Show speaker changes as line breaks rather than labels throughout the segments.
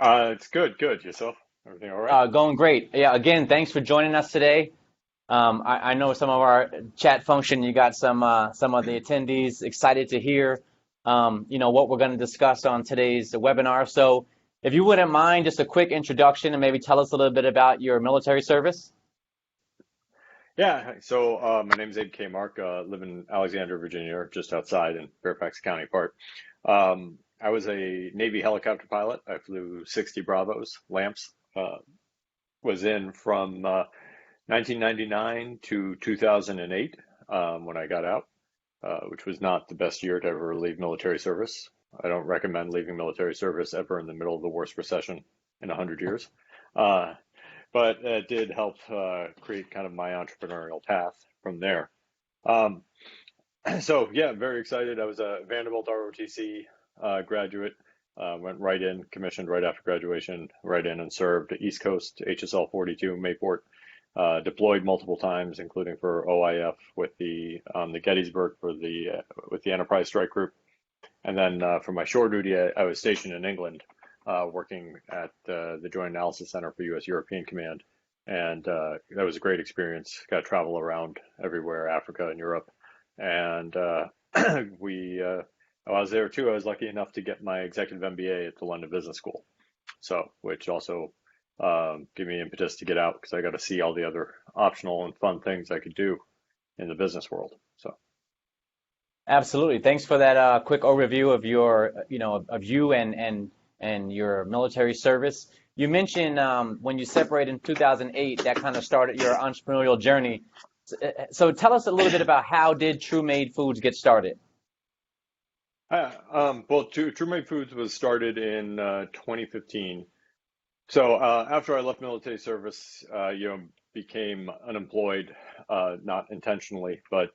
It's good, good. Yourself? Everything all right?
Going great. Yeah, again, thanks for joining us today. I know some of our chat function, you got some of the attendees excited to hear, what we're going to discuss on today's webinar. So if you wouldn't mind, just a quick introduction and maybe tell us a little bit about your military service.
Yeah. So my name's Abe Kamarck. Live in Alexandria, Virginia, just outside in Fairfax County Park. I was a Navy helicopter pilot. I flew 60 Bravos, Lamps. Was in from 1999 to 2008 when I got out, which was not the best year to ever leave military service. I don't recommend leaving military service ever in the middle of the worst recession in 100 years. Uh, but it did help create kind of my entrepreneurial path from there. Um, so yeah, very excited. I was a Vanderbilt ROTC graduate. Went right in, commissioned right after graduation, right in and served East Coast HSL 42 Mayport. Deployed multiple times, including for OIF with the Gettysburg for the with the Enterprise Strike Group, and then for my shore duty, I was stationed in England, working at the Joint Analysis Center for U.S. European Command, and that was a great experience. Got to travel around everywhere, Africa and Europe, and we. While I was there too, I was lucky enough to get my executive MBA at the London Business School, so which also gave me impetus to get out because I got to see all the other optional and fun things I could do in the business world. So.
Absolutely. Thanks for that quick overview of of you and your military service. You mentioned when you separated in 2008, that kind of started your entrepreneurial journey. So tell us a little bit about how did True Made Foods get started?
Well, True Made Foods was started in 2015. So after I left military service, became unemployed, not intentionally, but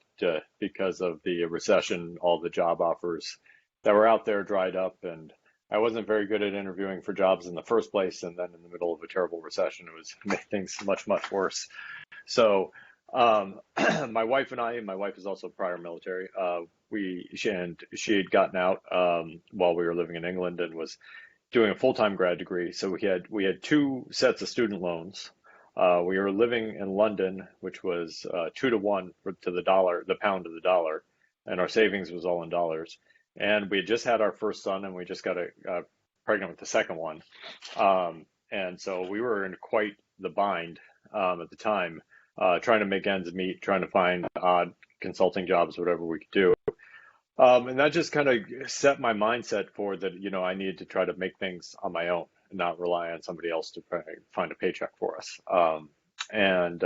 because of the recession, all the job offers that were out there dried up, and I wasn't very good at interviewing for jobs in the first place. And then in the middle of a terrible recession, it was made things much, much worse. So my wife and I, my wife is also prior military, she had gotten out while we were living in England and was doing a full-time grad degree. So we had two sets of student loans. We were living in London, which was 2 to 1 to the dollar, the pound to the dollar, and our savings was all in dollars. And we had just had our first son, and we just got pregnant with the second one. And so we were in quite the bind at the time, trying to make ends meet, trying to find odd consulting jobs, whatever we could do. And that just kind of set my mindset for that, I needed to try to make things on my own and not rely on somebody else to find a paycheck for us. And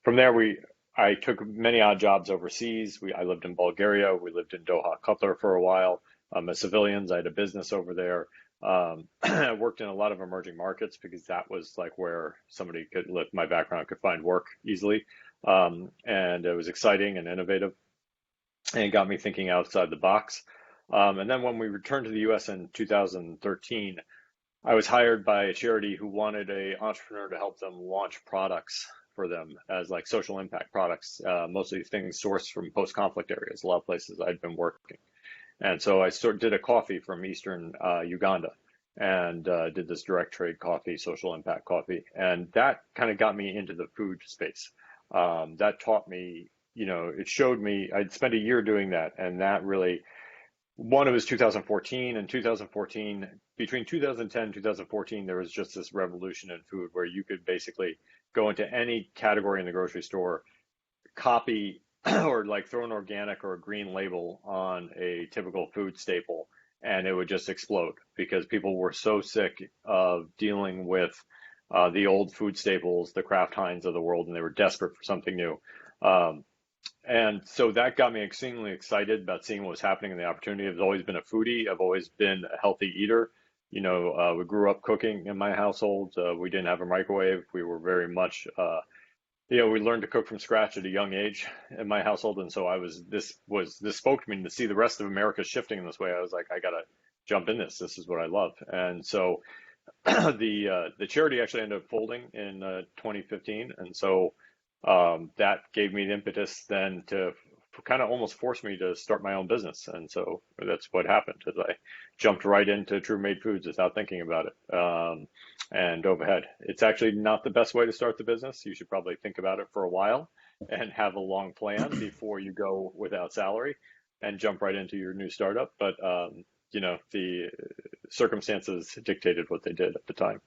from there, I took many odd jobs overseas. I lived in Bulgaria. We lived in Doha, Qatar for a while. As civilians, I had a business over there. I worked in a lot of emerging markets because that was like where somebody could, with my background, could find work easily. And it was exciting and innovative and it got me thinking outside the box. And then when we returned to the U.S. in 2013, I was hired by a charity who wanted an entrepreneur to help them launch products for them as like social impact products, mostly things sourced from post-conflict areas, a lot of places I'd been working. And so I did a coffee from Eastern Uganda and did this direct trade coffee, social impact coffee. And that kind of got me into the food space. That taught me, it showed me, I'd spent a year doing that. And that really, one, it was 2014 and 2014, between 2010 and 2014, there was just this revolution in food where you could basically go into any category in the grocery store, copy or like throw an organic or a green label on a typical food staple, and it would just explode because people were so sick of dealing with the old food staples, the Kraft Heinz of the world, and they were desperate for something new. Um, and so that got me extremely excited about seeing what was happening in the opportunity. I've always been a foodie. I've always been a healthy eater. We grew up cooking in my household. We didn't have a microwave. We were very much we learned to cook from scratch at a young age in my household, and so this spoke to me, and to see the rest of America shifting in this way, I was like, I gotta jump in this. This is what I love, and so the charity actually ended up folding in 2015, and so that gave me the impetus then to kind of almost forced me to start my own business. And so that's what happened is I jumped right into True Made Foods without thinking about it, and dove ahead. It's actually not the best way to start the business. You should probably think about it for a while and have a long plan before you go without salary and jump right into your new startup. But the circumstances dictated what they did at the time.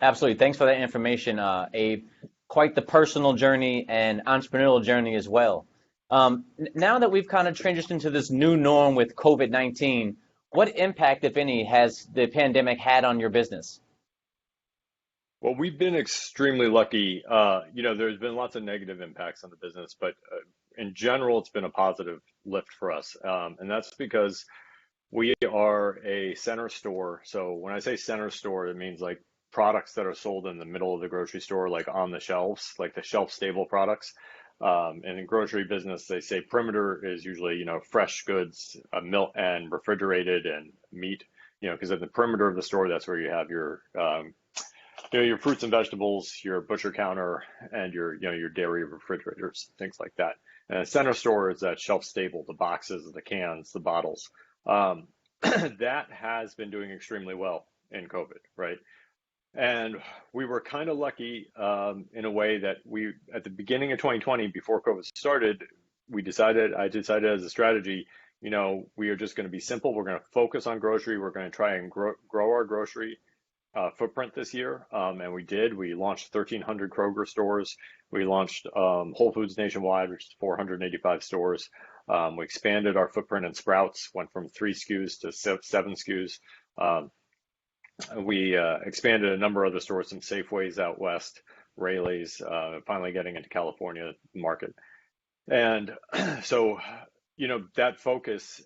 Absolutely. Thanks for that information, Abe. Quite the personal journey and entrepreneurial journey as well. Now that we've kind of transitioned into this new norm with COVID-19, what impact, if any, has the pandemic had on your business?
Well, we've been extremely lucky. There's been lots of negative impacts on the business, but in general, it's been a positive lift for us. And that's because we are a center store. So when I say center store, it means like products that are sold in the middle of the grocery store, like on the shelves, like the shelf stable products. And in grocery business, they say perimeter is usually, fresh goods, milk and refrigerated and meat, because at the perimeter of the store, that's where you have your fruits and vegetables, your butcher counter, and your dairy refrigerators, things like that. And a center store is that shelf stable, the boxes, the cans, the bottles. That has been doing extremely well in COVID, right? And we were kind of lucky in a way that at the beginning of 2020, before COVID started, I decided as a strategy, we are just going to be simple. We're going to focus on grocery. We're going to try and grow our grocery footprint this year. And we did. We launched 1,300 Kroger stores. We launched Whole Foods nationwide, which is 485 stores. We expanded our footprint in Sprouts, went from 3 SKUs to 7 SKUs. We expanded a number of the stores, some Safeways out west, Rayleigh's, finally getting into California market. And so, that focus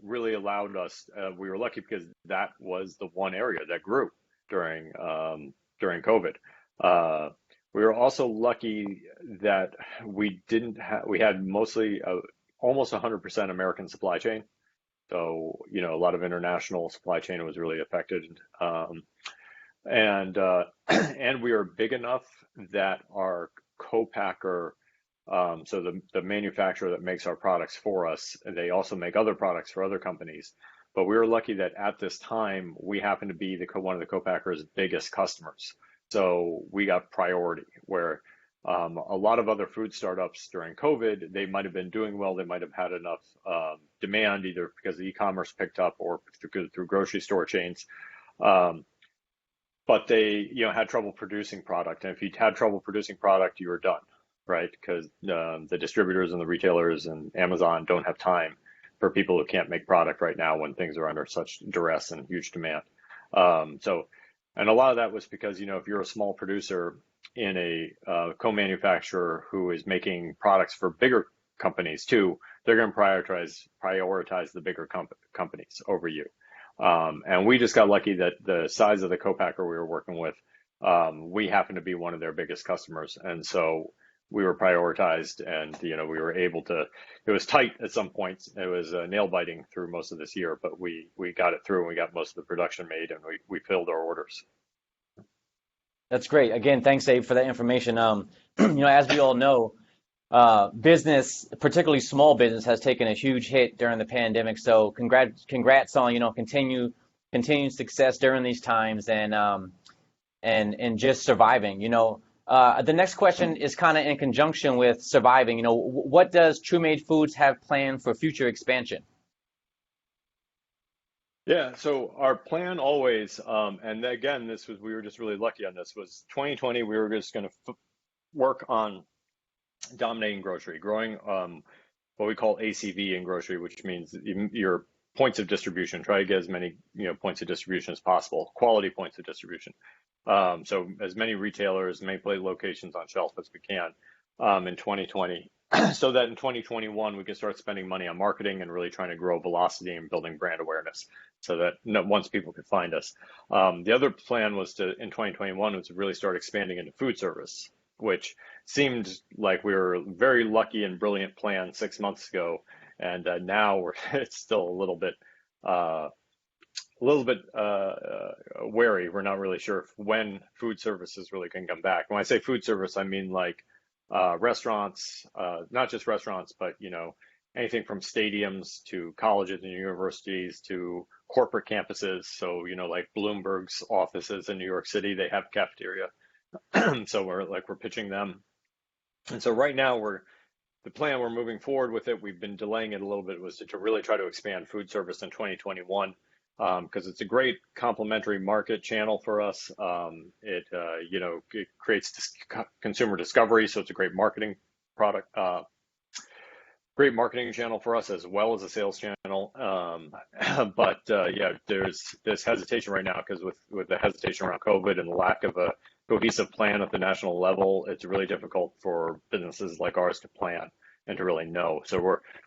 really allowed us, we were lucky because that was the one area that grew during COVID. We were also lucky that we had mostly almost 100% American supply chain. So, a lot of international supply chain was really affected. And we are big enough that our co-packer, so the manufacturer that makes our products for us, they also make other products for other companies. But we were lucky that at this time, we happened to be one of the co-packers' biggest customers. So we got priority, where a lot of other food startups during COVID, they might have been doing well. They might have had enough demand, either because the e-commerce picked up or through grocery store chains. But they, had trouble producing product. And if you had trouble producing product, you were done, right? Because the distributors and the retailers and Amazon don't have time for people who can't make product right now when things are under such duress and huge demand. And a lot of that was because, if you're a small producer in a co-manufacturer who is making products for bigger companies too, they're going to prioritize the bigger companies over you. And we just got lucky that the size of the co-packer we were working with, we happened to be one of their biggest customers. And so we were prioritized, and, we were able to, it was tight at some points. It was nail biting through most of this year, but we got it through and we got most of the production made, and we filled our orders.
That's great. Again, thanks, Abe, for that information. As we all know, business, particularly small business, has taken a huge hit during the pandemic. So congrats on, continued success during these times and just surviving. The next question is kind of in conjunction with surviving. What does True Made Foods have planned for future expansion?
Yeah, so our plan always, and again, we were just really lucky on this, was 2020, we were just going to work on dominating grocery, growing what we call ACV in grocery, which means your points of distribution. Try to get as many points of distribution as possible, quality points of distribution. So as many retailers, many play locations on shelf as we can in 2020, so that in 2021 we can start spending money on marketing and really trying to grow velocity and building brand awareness, so that once people could find us. The other plan was in 2021 was to really start expanding into food service, which seemed like we were a very lucky and brilliant plan 6 months ago, and now it's still a little bit wary. We're not really sure when food services really can come back. When I say food service, I mean like restaurants, not just restaurants, but anything from stadiums to colleges and universities to corporate campuses. So like Bloomberg's offices in New York City, they have cafeteria. So we're pitching them. And so right now the plan we're moving forward with it. We've been delaying it a little bit, was to really try to expand food service in 2021, because it's a great complementary market channel for us. It creates consumer discovery, so it's a great marketing channel for us as well as a sales channel. But yeah, there's this hesitation right now because with the hesitation around COVID and the lack of a cohesive plan at the national level, it's really difficult for businesses like ours to plan and to really know. So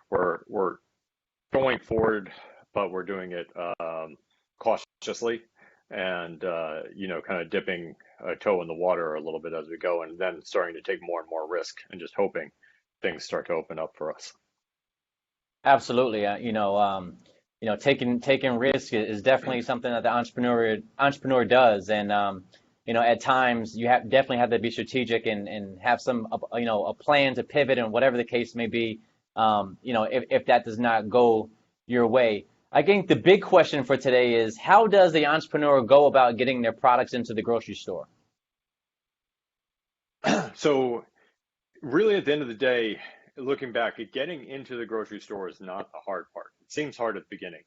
we're going forward, but we're doing it cautiously and kind of dipping a toe in the water a little bit as we go, and then starting to take more and more risk and just hoping things start to open up for us.
Absolutely. Taking risk is definitely something that the entrepreneur does, and at times you definitely have to be strategic and have some a plan to pivot and whatever the case may be. If that does not go your way. I think the big question for today is, how does the entrepreneur go about getting their products into the grocery store?
So really, at the end of the day, looking back, getting into the grocery store is not the hard part. It seems hard at the beginning.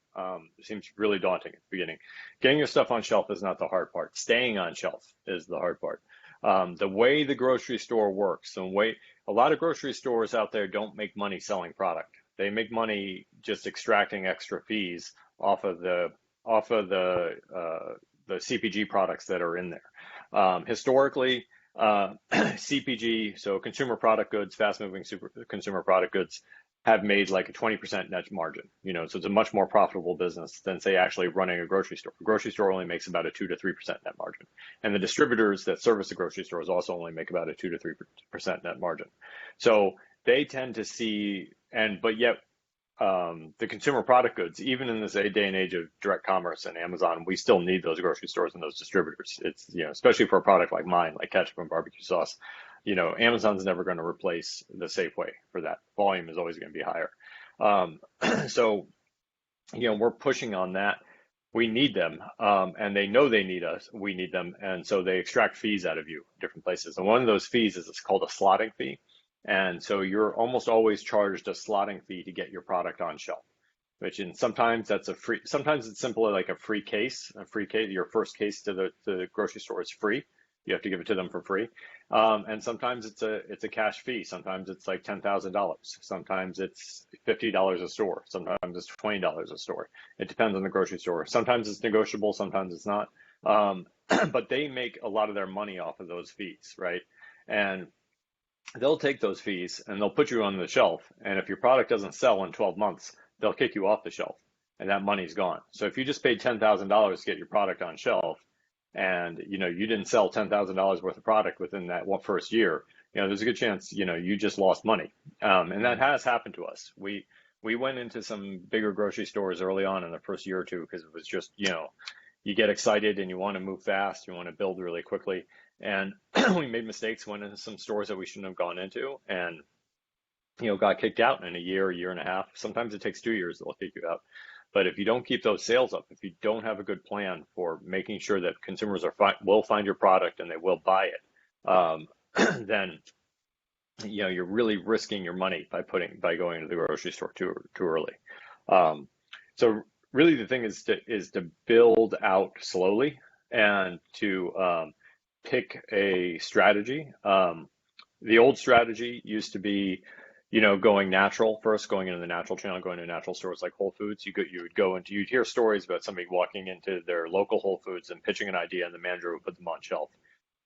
It seems really daunting at the beginning. Getting your stuff on shelf is not the hard part. Staying on shelf is the hard part. The way the grocery store works, a lot of grocery stores out there don't make money selling product. They make money just extracting extra fees off of the CPG products that are in there. Historically, CPG, so consumer product goods, fast-moving consumer product goods, have made like a 20% net margin. So it's a much more profitable business than, say, actually running a grocery store. A grocery store only makes about a 2 to 3% net margin, and the distributors that service the grocery stores also only make about a 2 to 3% net margin. So they tend to see, but yet the consumer product goods, even in this day and age of direct commerce and Amazon, we still need those grocery stores and those distributors. It's, especially for a product like mine, like ketchup and barbecue sauce, Amazon's never going to replace the Safeway for that. Volume is always going to be higher. So, we're pushing on that. We need them, and they know they need us. We need them, and so they extract fees out of you in different places. And one of those fees is called a slotting fee. And so you're almost always charged a slotting fee to get your product on shelf, sometimes that's sometimes it's simply like a free case. Your first case to the grocery store is free. You have to give it to them for free. And sometimes it's a cash fee. Sometimes it's like $10,000. Sometimes it's $50 a store. Sometimes it's $20 a store. It depends on the grocery store. Sometimes it's negotiable. Sometimes it's not. But they make a lot of their money off of those fees, right? And they'll take those fees and they'll put you on the shelf. And if your product doesn't sell in 12 months, they'll kick you off the shelf and that money's gone. So if you just paid $10,000 to get your product on shelf and, you didn't sell $10,000 worth of product within that first year, there's a good chance, you just lost money. And that has happened to us. We went into some bigger grocery stores early on in the first year or two because it was just, you get excited and you want to move fast, you want to build really quickly. And we made mistakes, went into some stores that we shouldn't have gone into, and got kicked out in a year and a half. Sometimes it takes 2 years, they'll kick you out. But if you don't keep those sales up, if you don't have a good plan for making sure that consumers will find your product and they will buy it, then you're really risking your money by going to the grocery store too early. So really the thing is to build out slowly and to pick a strategy. The old strategy used to be, going natural first, going into the natural channel, going to natural stores like Whole Foods. You'd hear stories about somebody walking into their local Whole Foods and pitching an idea, and the manager would put them on shelf.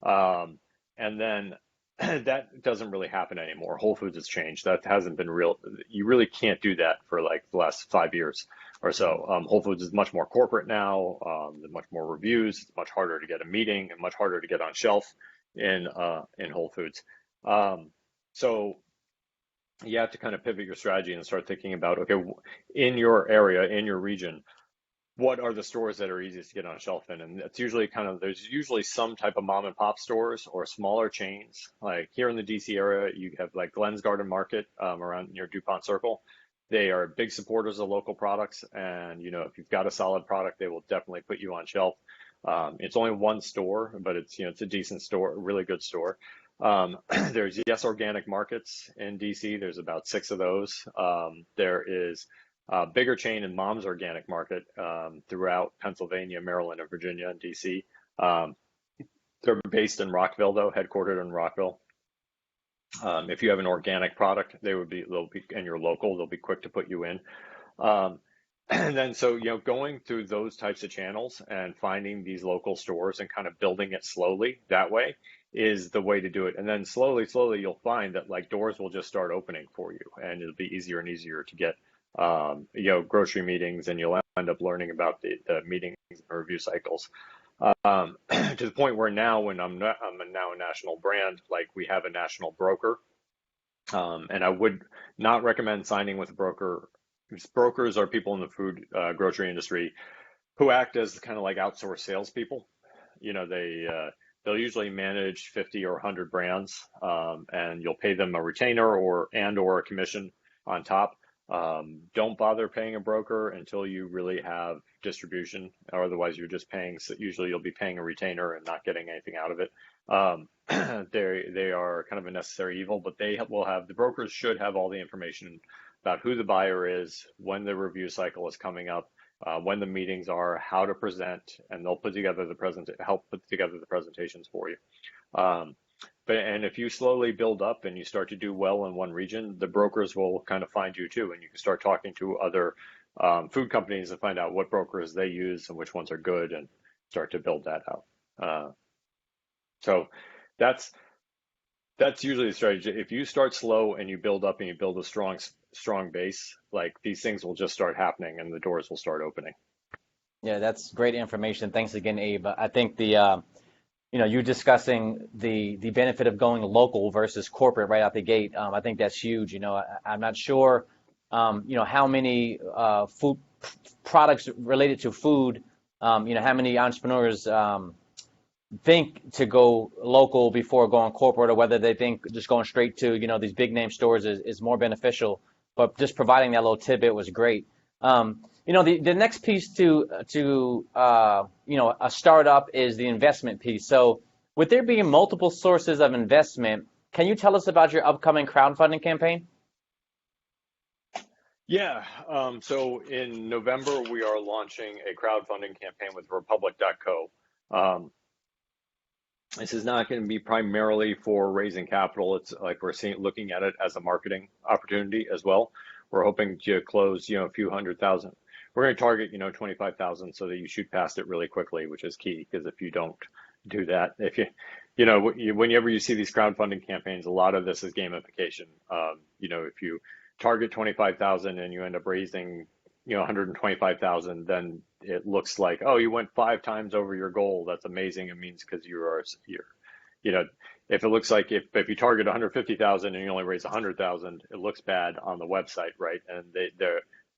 And then that doesn't really happen anymore. Whole Foods has changed. That hasn't been real. You really can't do that for like the last 5 years or so. Whole Foods is much more corporate now. There's much more reviews. It's much harder to get a meeting and much harder to get on shelf in Whole Foods. So you have to kind of pivot your strategy and start thinking about, okay, in your area, in your region, what are the stores that are easiest to get on a shelf in? And it's usually there's usually some type of mom and pop stores or smaller chains. Like here in the DC area, you have like Glenn's Garden Market around near DuPont Circle. They are big supporters of local products, and if you've got a solid product, they will definitely put you on shelf. It's only one store, but it's a decent store, a really good store. There's Yes Organic Markets in DC. There's about six of those. There is bigger chain in Mom's Organic Market throughout Pennsylvania, Maryland, and Virginia, and DC. Um, they're based in Rockville, though, headquartered in Rockville. If you have an organic product, and you're local, they'll be quick to put you in. Um, and then, so, going through those types of channels and finding these local stores and kind of building it slowly that way is the way to do it. And then slowly, slowly, you'll find that like doors will just start opening for you, and it'll be easier and easier to get, grocery meetings, and you'll end up learning about the meetings and review cycles. To the point where now, when I'm now a national brand, like we have a national broker, and I would not recommend signing with a broker. Because brokers are people in the food grocery industry who act as kind of like outsourced salespeople. They'll usually manage 50 or 100 brands, and you'll pay them a retainer or a commission on top. Don't bother paying a broker until you really have distribution, or otherwise you're just paying. So usually you'll be paying a retainer and not getting anything out of it. They are kind of a necessary evil, but the brokers should have all the information about who the buyer is, when the review cycle is coming up, when the meetings are, how to present, and they'll help put together the presentations for you. And if you slowly build up and you start to do well in one region, the brokers will kind of find you too, and you can start talking to other food companies and find out what brokers they use and which ones are good, and start to build that out. So that's usually the strategy. If you start slow and you build up and you build a strong base, like these things will just start happening and the doors will start opening.
Yeah, that's great information. Thanks again, Abe. I think you discussing the benefit of going local versus corporate right out the gate. I think that's huge. I'm not sure, how many food products related to food, how many entrepreneurs think to go local before going corporate, or whether they think just going straight to, these big name stores is more beneficial. But just providing that little tidbit was great. The next piece to a startup is the investment piece. So with there being multiple sources of investment, can you tell us about your upcoming crowdfunding campaign?
Yeah. So in November, we are launching a crowdfunding campaign with Republic.co. This is not going to be primarily for raising capital. It's like looking at it as a marketing opportunity as well. We're hoping to close, a few hundred thousand. We're going to target, 25,000, so that you shoot past it really quickly, which is key. Because if you don't do that, whenever you see these crowdfunding campaigns, a lot of this is gamification. If you target 25,000 and you end up raising, 125,000, then it looks like, oh, you went 5 times over your goal. That's amazing. It means because you're, if it looks like if you target 150,000 and you only raise 100,000, it looks bad on the website, right? And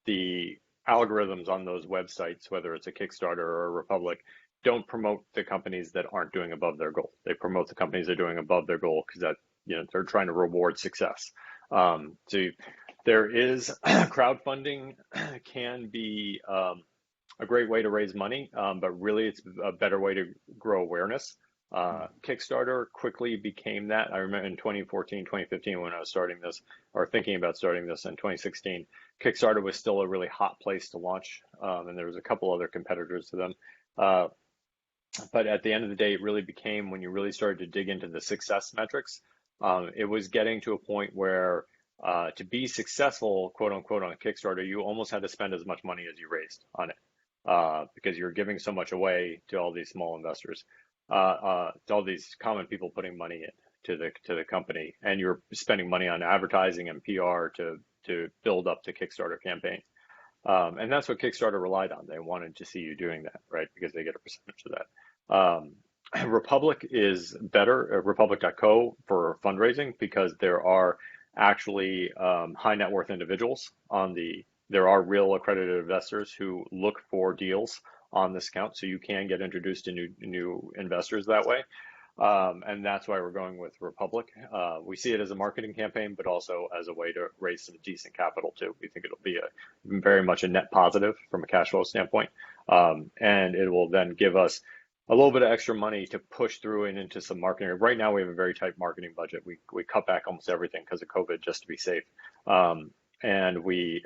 the algorithms on those websites, whether it's a Kickstarter or a Republic, don't promote the companies that aren't doing above their goal. They promote the companies that are doing above their goal because they're trying to reward success. So there is crowdfunding can be a great way to raise money, but really it's a better way to grow awareness. Kickstarter quickly became that. I remember in 2014, 2015, when I was starting this, or thinking about starting this in 2016, Kickstarter was still a really hot place to launch, and there was a couple other competitors to them. But at the end of the day, it really became, when you really started to dig into the success metrics, it was getting to a point where to be successful, quote unquote, on a Kickstarter, you almost had to spend as much money as you raised on it, because you're giving so much away to all these small investors, to all these common people putting money in to the company, and you're spending money on advertising and PR to build up the Kickstarter campaign. And that's what Kickstarter relied on. They wanted to see you doing that, right? Because they get a percentage of that. Republic is better, Republic.co, for fundraising, because there are actually high net worth individuals on the there are real accredited investors who look for deals on this account, so you can get introduced to new investors that way. And that's why we're going with Republic. We see it as a marketing campaign, but also as a way to raise some decent capital too. We think it'll be very much a net positive from a cash flow standpoint. And it will then give us a little bit of extra money to push through and into some marketing. Right now, we have a very tight marketing budget. We cut back almost everything because of COVID just to be safe. And we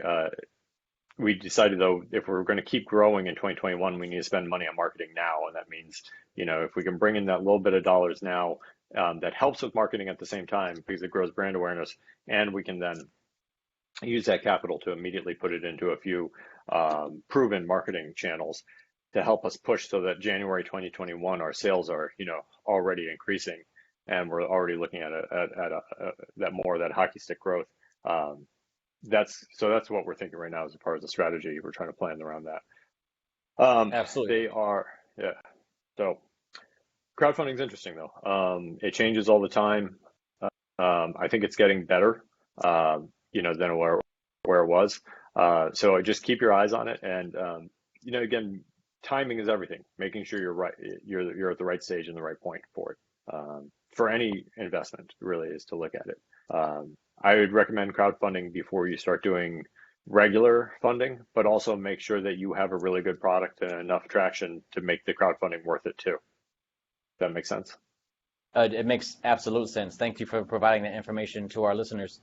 decided though, if we're going to keep growing in 2021, we need to spend money on marketing now. And that means, if we can bring in that little bit of dollars now, that helps with marketing at the same time because it grows brand awareness, and we can then use that capital to immediately put it into a few proven marketing channels to help us push so that January 2021, our sales are, already increasing, and we're already looking at that hockey stick growth. That's what we're thinking right now as a part of the strategy. We're trying to plan around that.
Absolutely.
Yeah. So crowdfunding is interesting though. It changes all the time. I think it's getting better, than where it was. So just keep your eyes on it, and again, timing is everything. Making sure you're right, you're at the right stage and the right point for it. For any investment, really, is to look at it. I would recommend crowdfunding before you start doing regular funding, but also make sure that you have a really good product and enough traction to make the crowdfunding worth it too. Does that make sense?
It makes absolute sense. Thank you for providing that information to our listeners.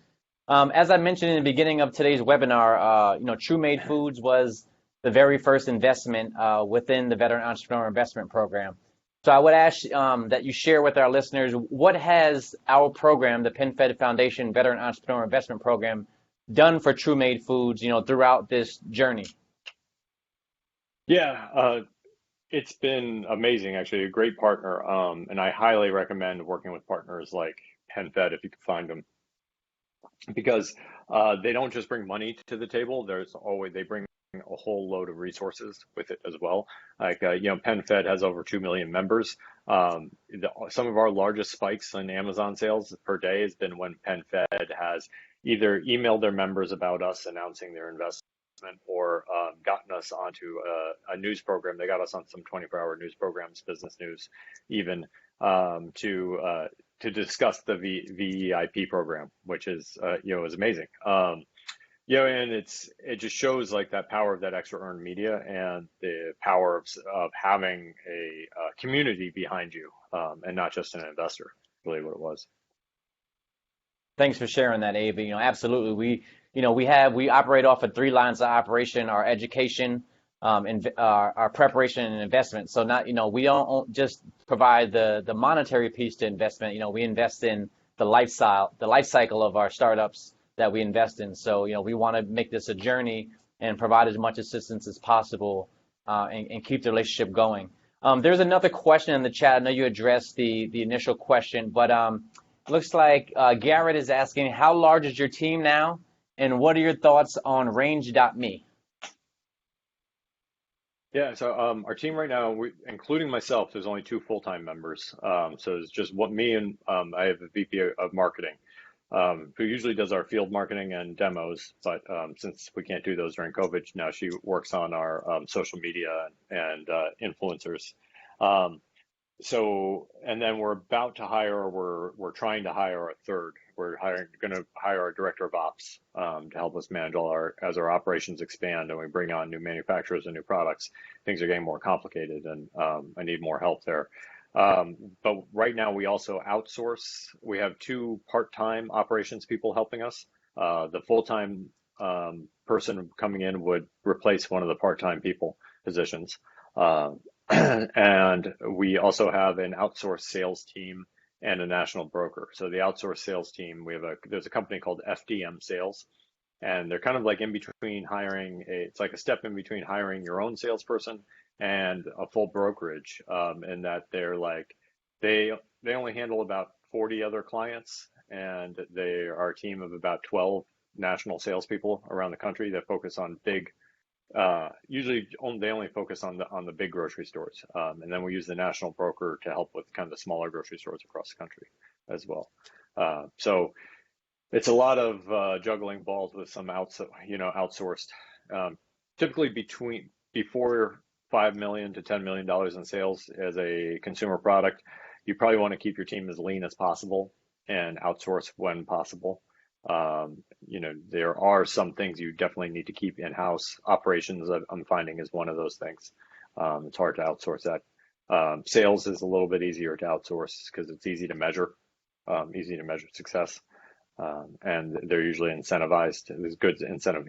As I mentioned in the beginning of today's webinar, True Made Foods was the very first investment within the Veteran Entrepreneur Investment Program. So I would ask that you share with our listeners, what has our program, the PenFed Foundation Veteran Entrepreneur Investment Program, done for True Made Foods, throughout this journey?
Yeah, it's been amazing, actually, a great partner. And I highly recommend working with partners like PenFed if you can find them, because they don't just bring money to the table. They bring a whole load of resources with it as well. Like, PenFed has over 2 million members. Some of our largest spikes in Amazon sales per day has been when PenFed has either emailed their members about us announcing their investment, or gotten us onto a news program. They got us on some 24-hour news programs, business news, even to discuss the VEIP program, which is amazing. And it just shows like that power of that extra earned media and the power of having a community behind you, and not just an investor. Really, what it was.
Thanks for sharing that, Abe. Absolutely. We operate off of 3 lines of operation: our education, our preparation and investment. So we don't just provide the monetary piece to investment. We invest in the life cycle of our startups that we invest in. So, we want to make this a journey and provide as much assistance as possible, and keep the relationship going. There's another question in the chat. I know you addressed the initial question, but looks like Garrett is asking, how large is your team now, and what are your thoughts on Range.me?
Yeah, so our team right now, including myself, there's only 2 full-time members. So it's just me and I have a VP of marketing, who usually does our field marketing and demos, but since we can't do those during COVID, now she works on our social media and influencers. And then we're trying to hire a third. We're going to hire our director of ops to help us manage as our operations expand and we bring on new manufacturers and new products. Things are getting more complicated, and I need more help there. But right now we also outsource. We have 2 part-time operations people helping us. The full-time person coming in would replace one of the part-time people positions. And we also have an outsourced sales team and a national broker. So the outsourced sales team, there's a company called FDM Sales, and they're kind of like in between it's like a step in between hiring your own salesperson and a full brokerage, in that they only handle about 40 other clients, and they are a team of about 12 national salespeople around the country that focus on big. Usually they only focus on the big grocery stores, and then we use the national broker to help with kind of the smaller grocery stores across the country as well. So it's a lot of juggling balls with some outsourced Typically before $5 million to $10 million in sales as a consumer product, you probably want to keep your team as lean as possible and outsource when possible. There are some things you definitely need to keep in-house. Operations, I'm finding, is one of those things. It's hard to outsource that. Sales is a little bit easier to outsource because it's easy to measure success. And they're usually incentivized. There's good incentive,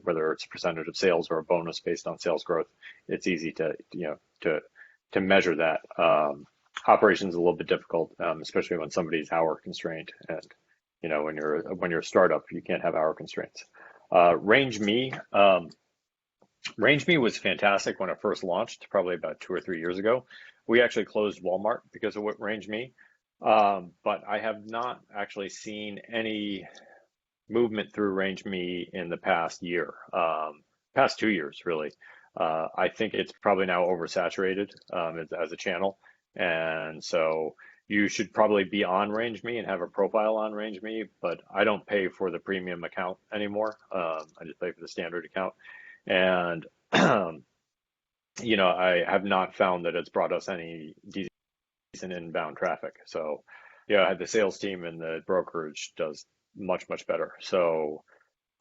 whether it's a percentage of sales or a bonus based on sales growth. It's easy to measure that. Operations is a little bit difficult, especially when somebody's hour constrained. And when you're a startup, you can't have hour constraints. Range Me was fantastic when it first launched, probably about 2 or 3 years ago. We actually closed Walmart because of what Range Me. But I have not actually seen any movement through Range Me in the past year, past 2 years, really. I think it's probably now oversaturated as a channel. And so you should probably be on Range Me and have a profile on Range Me, but I don't pay for the premium account anymore. I just pay for the standard account. And, I have not found that it's brought us any decent inbound traffic. So, I had the sales team and the brokerage does much, much better. So,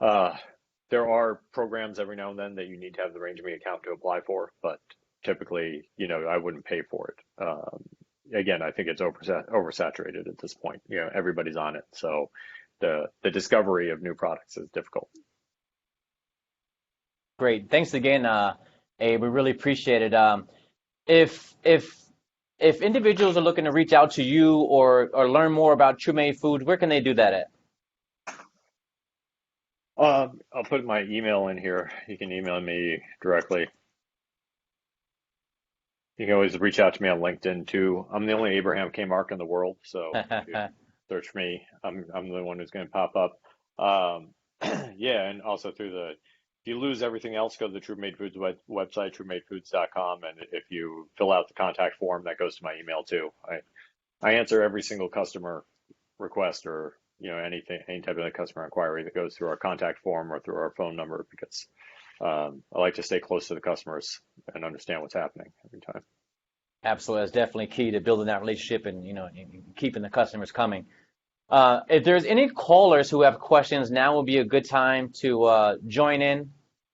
there are programs every now and then that you need to have the Range Me account to apply for, but typically, I wouldn't pay for it. Again, I think it's oversaturated at this point. Everybody's on it. So the discovery of new products is difficult.
Great. Thanks again, Abe. We really appreciate it. If individuals are looking to reach out to you or learn more about True Made Foods, where can they do that at?
I'll put my email in here. You can email me directly. You can always reach out to me on LinkedIn too. I'm the only Abraham Kamarck in the world, so if you search me, I'm the one who's going to pop up. Yeah, and also if you lose everything else, go to the True Made Foods website, truemadefoods.com, and if you fill out the contact form, that goes to my email too. I answer every single customer request or any type of customer inquiry that goes through our contact form or through our phone number because I like to stay close to the customers and understand what's happening every time.
Absolutely, that's definitely key to building that relationship and keeping the customers coming. If there's any callers who have questions, now will be a good time to join in.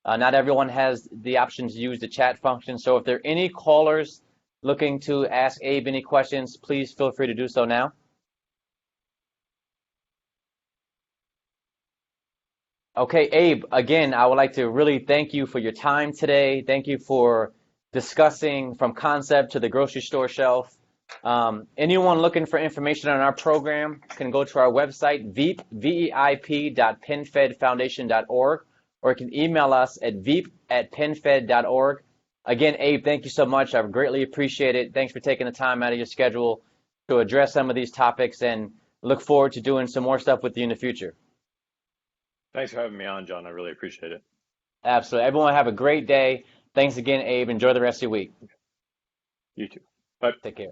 Not everyone has the option to use the chat function, so if there are any callers looking to ask Abe any questions, please feel free to do so now. Okay, Abe, again, I would like to really thank you for your time today. Thank you for discussing from concept to the grocery store shelf. Anyone looking for information on our program can go to our website, veep.penfedfoundation.org, or you can email us at veep@penfed.org. Again, Abe, thank you so much. I greatly appreciate it. Thanks for taking the time out of your schedule to address some of these topics and look forward to doing some more stuff with you in the future.
Thanks for having me on, John. I really appreciate it.
Absolutely. Everyone have a great day. Thanks again, Abe. Enjoy the rest of your week.
You too. Bye.
Take care.